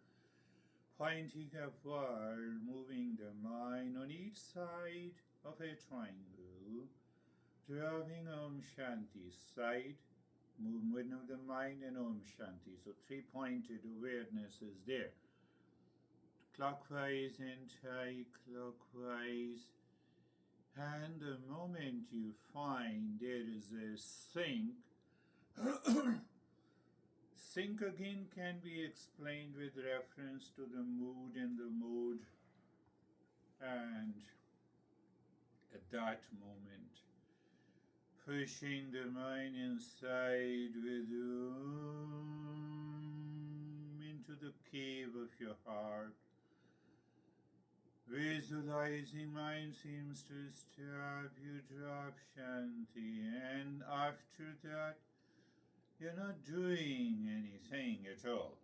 pointing upward, moving the mind on each side of a triangle, dropping Om Shanti side, movement of the mind and Om Shanti. So three-pointed awareness is there. Clockwise, anti-clockwise. And the moment you find there is a sync, sync again can be explained with reference to the mood and the mode. And at that moment, pushing the mind inside with into the cave of your heart. Visualizing mind seems to stop, you drop Shanti, and after that, you're not doing anything at all.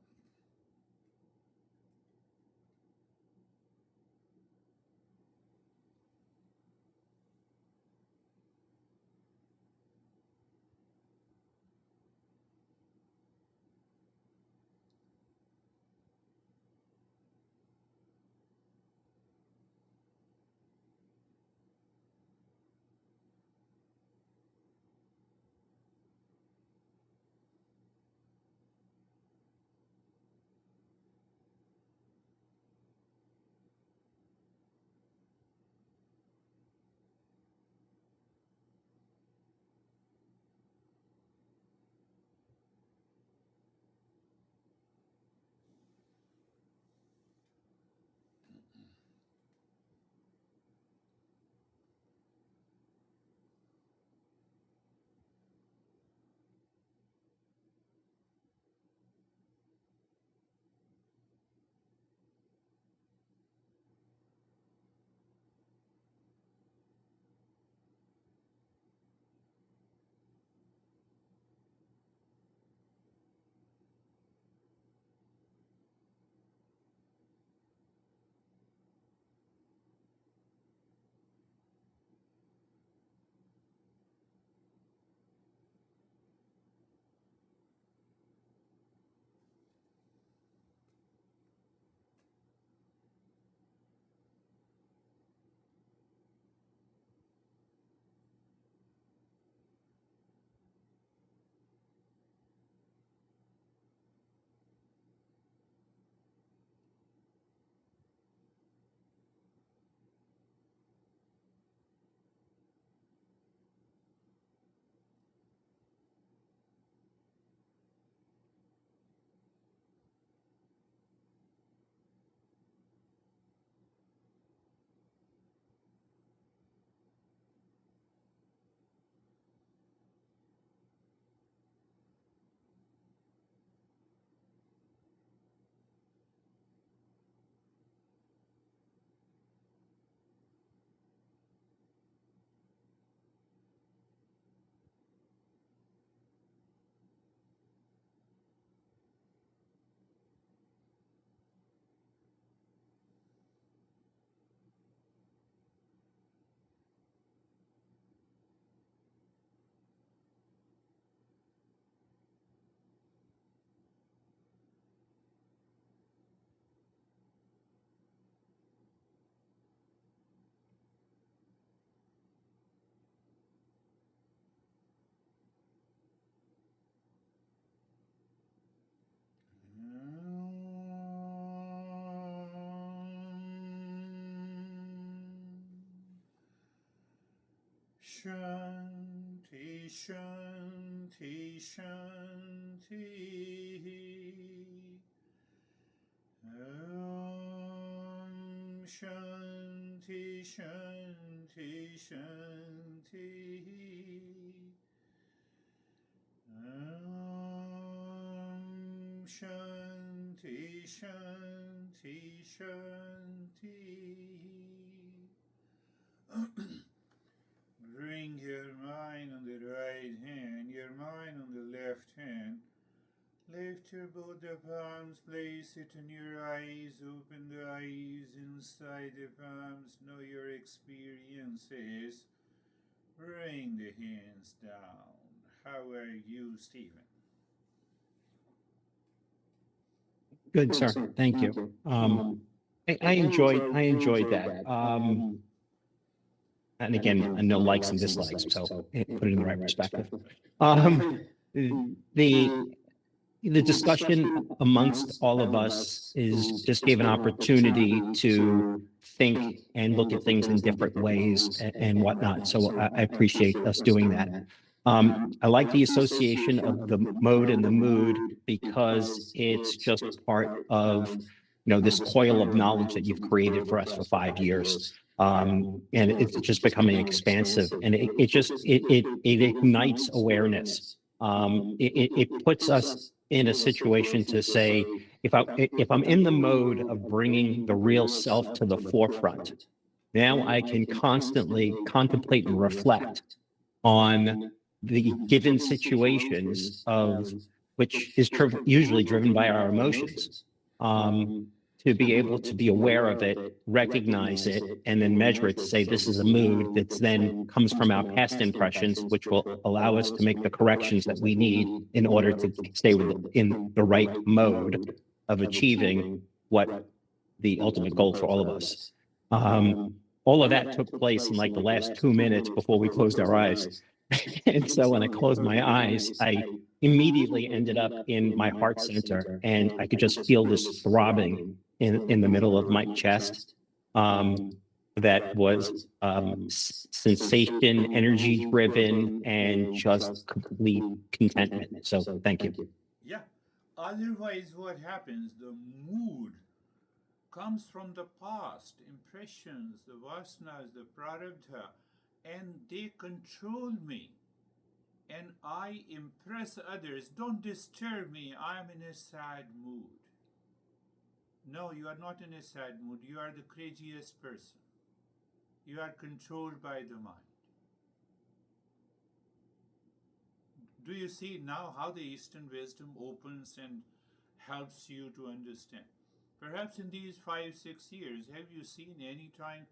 Shanti, Shanti, Shanti. Om Shanti, Shanti, Shanti. Om Shanti, Shanti, Shanti. Bring your mind on the right hand, your mind on the left hand. Lift your both the palms, place it in your eyes, open the eyes inside the palms, know your experiences. Bring the hands down. How are you, Stephen? Good, sir. Thank you. I enjoyed that. And again, no likes and dislikes, so put it in the right perspective. The discussion amongst all of us is just gave an opportunity to think and look at things in different ways and whatnot. So I appreciate us doing that. I like the association of the mode and the mood because it's just part of, this coil of knowledge that you've created for us for 5 years. And it's just becoming expansive, and it ignites awareness. It puts us in a situation to say, if I'm in the mode of bringing the real self to the forefront, now I can constantly contemplate and reflect on the given situations of which is usually driven by our emotions. To be able to be aware of it, recognize it, and then measure it to say this is a mood that then comes from our past impressions, which will allow us to make the corrections that we need in order to stay in the right mode of achieving what the ultimate goal for all of us. All of that took place in like the last 2 minutes before we closed our eyes. And so when I closed my eyes, I immediately ended up in my heart center, and I could just feel this throbbing in the middle of my chest. That was sensation, energy driven, and just complete contentment. So thank you. Yeah. Otherwise, what happens? The mood comes from the past, impressions, the vasanas, the prarabdha, and they control me. And I impress others. Don't disturb me. I'm in a sad mood. No, you are not in a sad mood. You are the craziest person. You are controlled by the mind. Do you see now how the Eastern wisdom opens and helps you to understand? Perhaps in these 5-6 years, have you seen any time,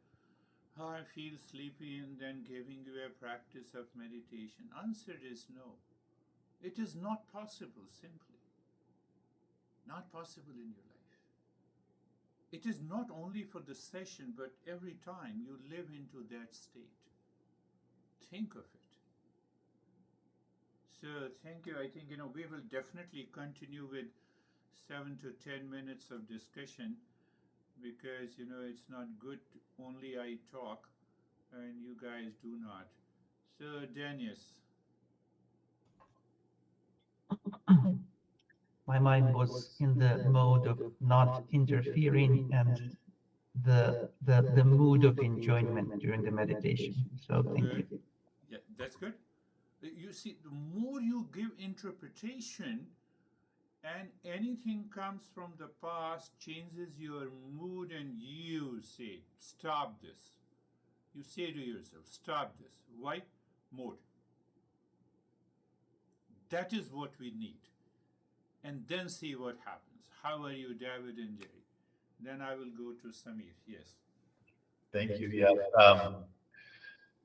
oh, I feel sleepy, and then giving you a practice of meditation? Answer is no. It is not possible, simply. Not possible in your life. It is not only for the session, but every time you live into that state. Think of it. So thank you. I think, we will definitely continue with 7 to 10 minutes of discussion, because, it's not good only I talk and you guys do not. So, Dennis. My mind was in the mode of not interfering and the mood of enjoyment during the meditation. So thank you. Yeah, that's good. You see, the more you give interpretation, and anything comes from the past, changes your mood, and you say, stop this. You say to yourself, stop this. Why? Mode. That is what we need. And then see what happens. How are you, David and Jerry? Then I will go to Samir. Yes. Thank you. Yeah.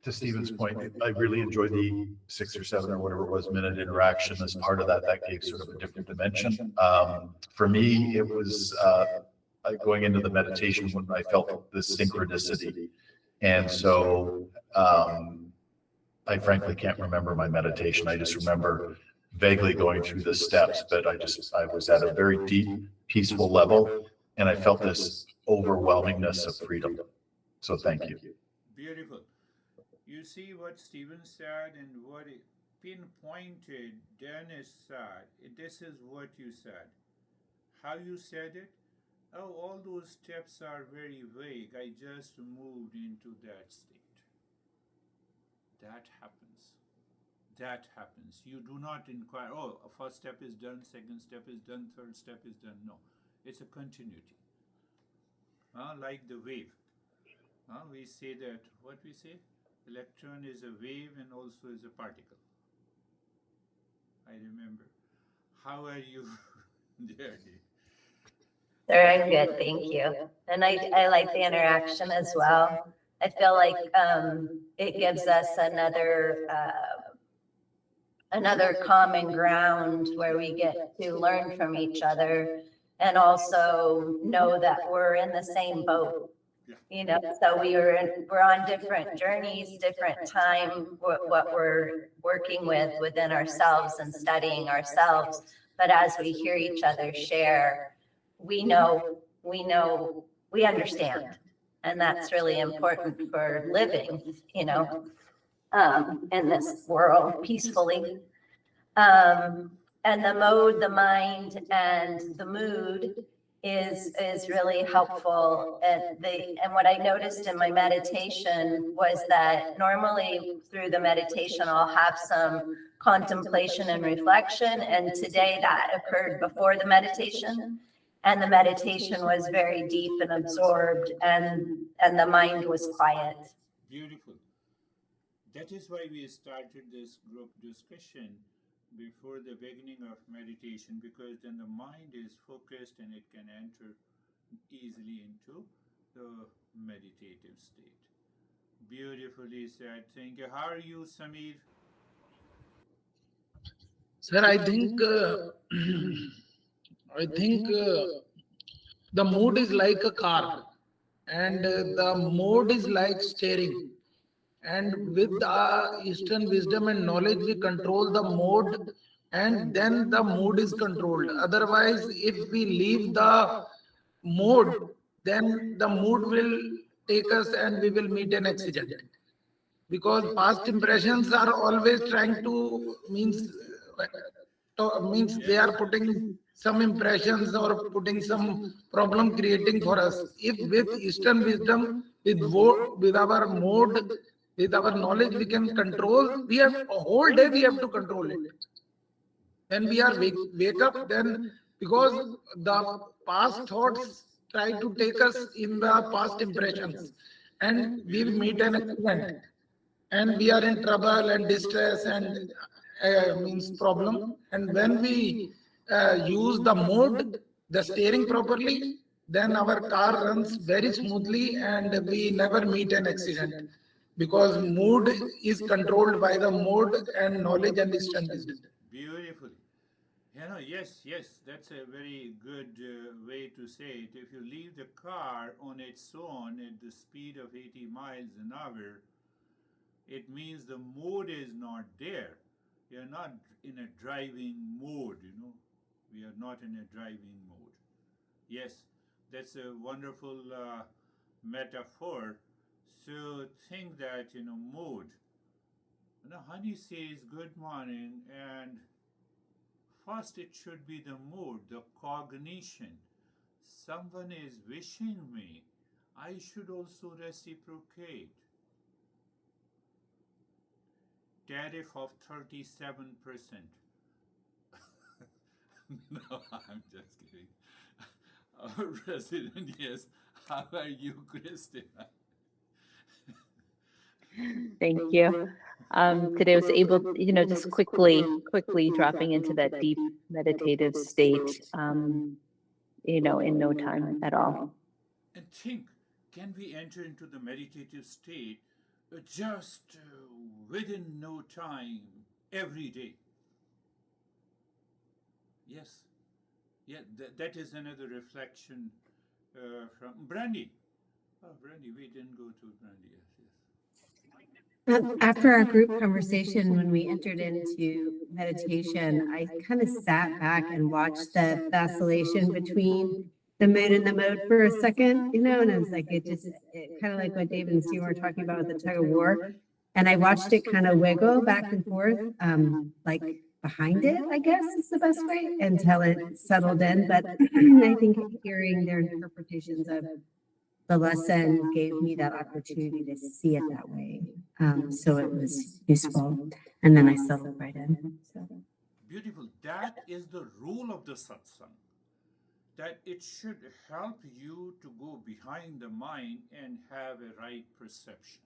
To Stephen's point, I really enjoyed the 6 or 7 or whatever it was minute interaction as part of that. That gave sort of a different dimension. For me, it was going into the meditation when I felt this synchronicity. And so I frankly can't remember my meditation. I just remember vaguely going through the steps, but I was at a very deep, peaceful level, and I felt this overwhelmingness of freedom. So thank you. Beautiful. You see what Stephen said and what pinpointed Dennis said. This is what you said. How you said it? Oh, all those steps are very vague. I just moved into that state. That happens. That happens. You do not inquire, oh, first step is done, second step is done, third step is done. No, it's a continuity. Like the wave. We say that, what we say? Electron is a wave and also is a particle. I remember. How are you, Jerry? Very good, thank you. And I like the interaction as well. I feel like it gives us another another common ground where we get to learn from each other and also know that we're in the same boat. You know, so we're on different journeys, different time, what we're working with within ourselves and studying ourselves. But as we hear each other share, we understand. And that's really important for living, you know, in this world peacefully. And the mode, the mind, and the mood is really helpful. And what I noticed in my meditation was that normally through the meditation I'll have some contemplation and reflection, and today that occurred before the meditation, and the meditation was very deep and absorbed, and the mind was quiet. Beautiful. That is why we started this group discussion before the beginning of meditation, because then the mind is focused and it can enter easily into the meditative state. Beautifully said. Thank you. How are you, Samir? Sir, I think the mood is like a car, and the mode is like steering. And with the Eastern wisdom and knowledge, we control the mode, and then the mood is controlled. Otherwise, if we leave the mode, then the mood will take us and we will meet an accident. Because past impressions are always trying to means they are putting some impressions or putting some problem creating for us. If with Eastern wisdom, with our mode, with our knowledge, we can control. We have a whole day. We have to control it. When we are wake up, then because the past thoughts try to take us in the past impressions, and we meet an accident, and we are in trouble and distress and means problem. And when we use the mode, the steering properly, then our car runs very smoothly and we never meet an accident, because mood is controlled by the mode and knowledge and Eastern wisdom. Beautiful. Yes, that's a very good way to say it. If you leave the car on its own at the speed of 80 miles an hour, it means the mode is not there. You're not in a driving mode, you know. We are not in a driving mode. Yes, that's a wonderful metaphor. So think that, mode. Honey says good morning, and first it should be the mood, the cognition. Someone is wishing me. I should also reciprocate. Tariff of 37%. No, I'm just kidding. Our president, yes. How are you, Christina? Thank you. Today I was able, just quickly dropping into that deep meditative state, in no time at all. And think, can we enter into the meditative state just within no time every day? Yes. Yeah, that is another reflection from Brandy. Oh, Brandy, we didn't go to Brandy. Yes. After our group conversation, when we entered into meditation, I kind of sat back and watched the vacillation between the mood and the mode for a second, and I was like, it kind of like what David and Steve were talking about with the tug of war. And I watched it kind of wiggle back and forth, like behind it, I guess is the best way, until it settled in. But I think hearing their interpretations of the lesson gave me that opportunity to see it that way. So it was useful. And then I settled right in. So. Beautiful. That is the rule of the satsang. That it should help you to go behind the mind and have a right perception.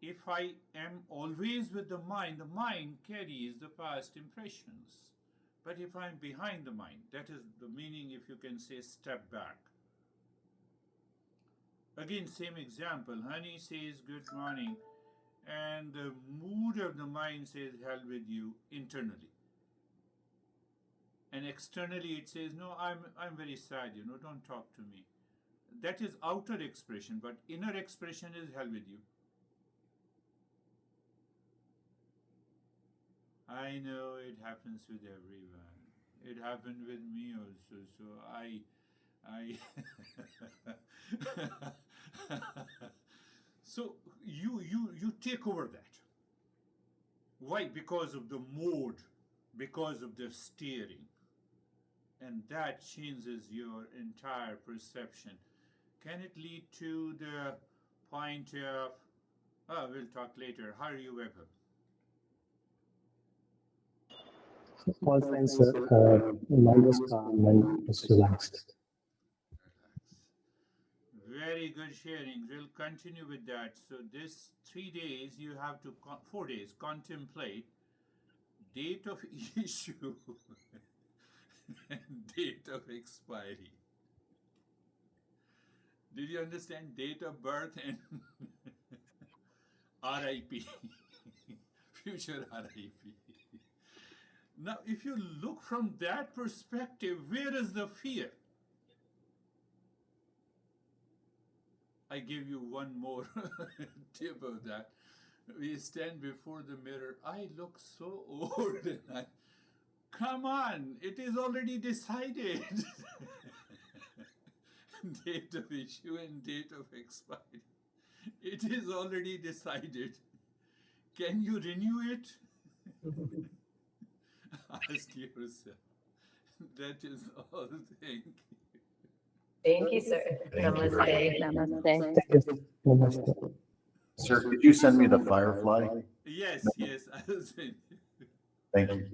If I am always with the mind carries the past impressions. But if I'm behind the mind, that is the meaning, if you can say, step back. Again, same example. Honey says good morning, and the mood of the mind says, hell with you, internally. And externally it says, no, I'm very sad, don't talk to me. That is outer expression, but inner expression is hell with you. I know it happens with everyone. It happened with me also. So I so you take over that. Why? Because of the mode, because of the steering. And that changes your entire perception. Can it lead to the point of, we'll talk later. How are you, Webber? All fine, sir. Mind was calm, mind was relaxed. Very good sharing. We'll continue with that. So this 3 days, you have to, 4 days, contemplate date of issue and date of expiry. Did you understand? Date of birth and RIP, future RIP. Now, if you look from that perspective, where is the fear? I give you one more tip of that. We stand before the mirror. I look so old. And come on, it is already decided. Date of issue and date of expiry. It is already decided. Can you renew it? Ask yourself. That is all. Thank you. Thank you, sir. Thank you. Namaste. Namaste. Thank you. Namaste. Sir, could you send me the firefly? Yes, I will send you. Thank you.